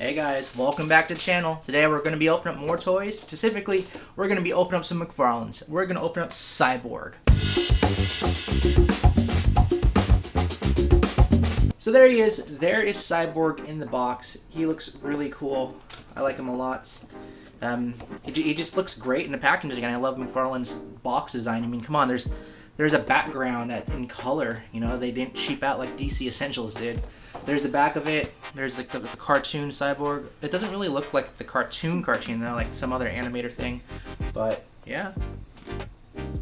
Hey guys, welcome back to the channel. Today we're going to be opening up more toys. Specifically, we're going to be opening up some McFarlanes. We're going to open up Cyborg. So there he is. There is Cyborg in the box. He looks really cool. I like him a lot. He just looks great in the packaging, and I love McFarlane's box design. I mean, come on, there's a background in color. You know, they didn't cheap out like DC Essentials did. There's the back of it. There's the cartoon Cyborg. It doesn't really look like the cartoon though, like some other animator thing. But yeah,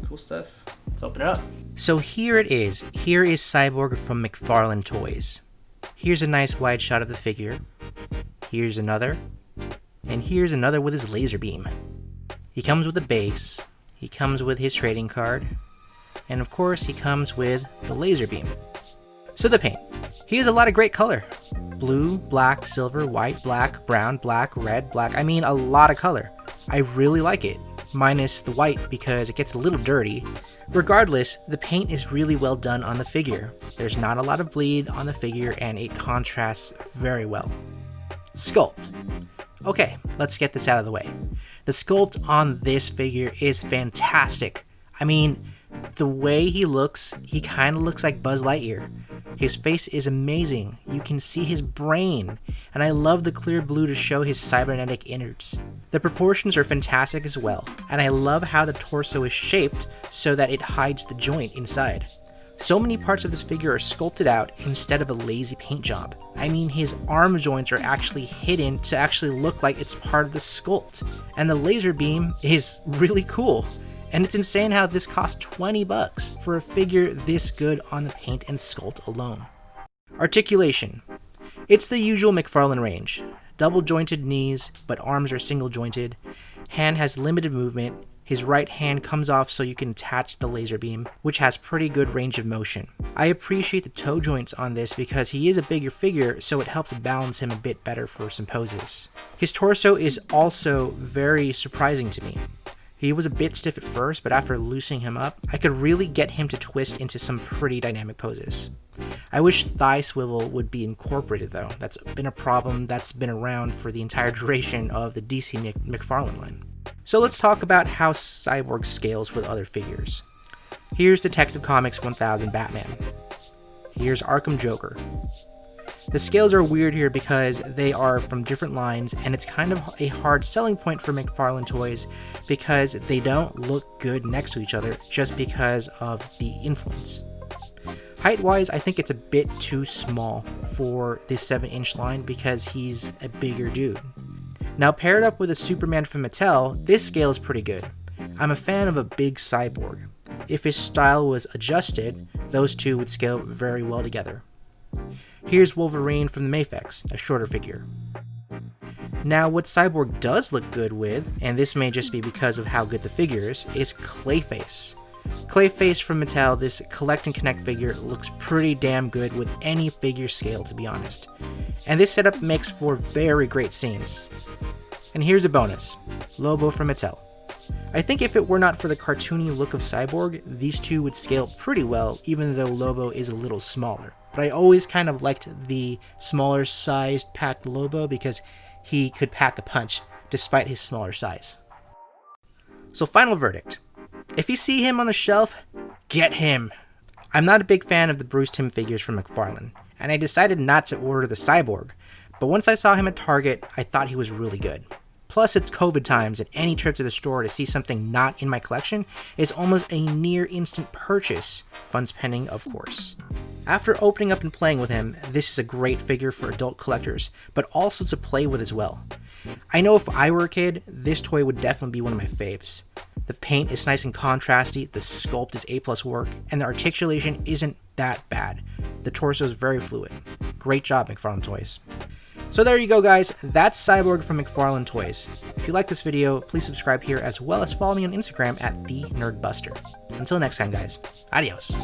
cool stuff. Let's open it up. So here it is. Here is Cyborg from McFarlane Toys. Here's a nice wide shot of the figure. Here's another. And here's another with his laser beam. He comes with a base. He comes with his trading card. And of course, he comes with the laser beam. So the paint. He has a lot of great color. Blue, black, silver, white, black, brown, black, red, black. I mean, a lot of color. I really like it. Minus the white because it gets a little dirty. Regardless, the paint is really well done on the figure. There's not a lot of bleed on the figure and it contrasts very well. Sculpt. Okay, let's get this out of the way. The sculpt on this figure is fantastic. I mean, the way he looks, he kind of looks like Buzz Lightyear. His face is amazing. You can see his brain, and I love the clear blue to show his cybernetic innards. The proportions are fantastic as well, and I love how the torso is shaped so that it hides the joint inside. So many parts of this figure are sculpted out instead of a lazy paint job. I mean, his arm joints are actually hidden to actually look like it's part of the sculpt, and the laser beam is really cool. And it's insane how this cost $20 for a figure this good on the paint and sculpt alone. Articulation. It's the usual McFarlane range. Double jointed knees, but arms are single jointed. Hand has limited movement. His right hand comes off so you can attach the laser beam, which has pretty good range of motion. I appreciate the toe joints on this because he is a bigger figure, so it helps balance him a bit better for some poses. His torso is also very surprising to me. He was a bit stiff at first, but after loosening him up, I could really get him to twist into some pretty dynamic poses. I wish thigh swivel would be incorporated though. That's been a problem that's been around for the entire duration of the DC McFarlane line. So let's talk about how Cyborg scales with other figures. Here's Detective Comics 1000 Batman. Here's Arkham Joker. The scales are weird here because they are from different lines, and it's kind of a hard selling point for McFarlane Toys because they don't look good next to each other just because of the influence. Height-wise, I think it's a bit too small for this 7-inch line because he's a bigger dude. Now paired up with a Superman from Mattel, this scale is pretty good. I'm a fan of a big Cyborg. If his style was adjusted, those two would scale very well together. Here's Wolverine from the Mafex, a shorter figure. Now what Cyborg does look good with, and this may just be because of how good the figure is Clayface. Clayface from Mattel, this collect and connect figure, looks pretty damn good with any figure scale, to be honest. And this setup makes for very great scenes. And here's a bonus, Lobo from Mattel. I think if it were not for the cartoony look of Cyborg, these two would scale pretty well, even though Lobo is a little smaller. But I always kind of liked the smaller sized packed Lobo because he could pack a punch despite his smaller size. So final verdict. If you see him on the shelf, get him! I'm not a big fan of the Bruce Timm figures from McFarlane, and I decided not to order the Cyborg, but once I saw him at Target, I thought he was really good. Plus, it's COVID times, and any trip to the store to see something not in my collection is almost a near instant purchase, funds pending, of course. After opening up and playing with him, this is a great figure for adult collectors, but also to play with as well. I know if I were a kid, this toy would definitely be one of my faves. The paint is nice and contrasty, the sculpt is A+ work, and the articulation isn't that bad. The torso is very fluid. Great job, McFarlane Toys. So there you go guys, that's Cyborg from McFarlane Toys. If you like this video, please subscribe here as well as follow me on Instagram at TheNerdBuster. Until next time guys, adios.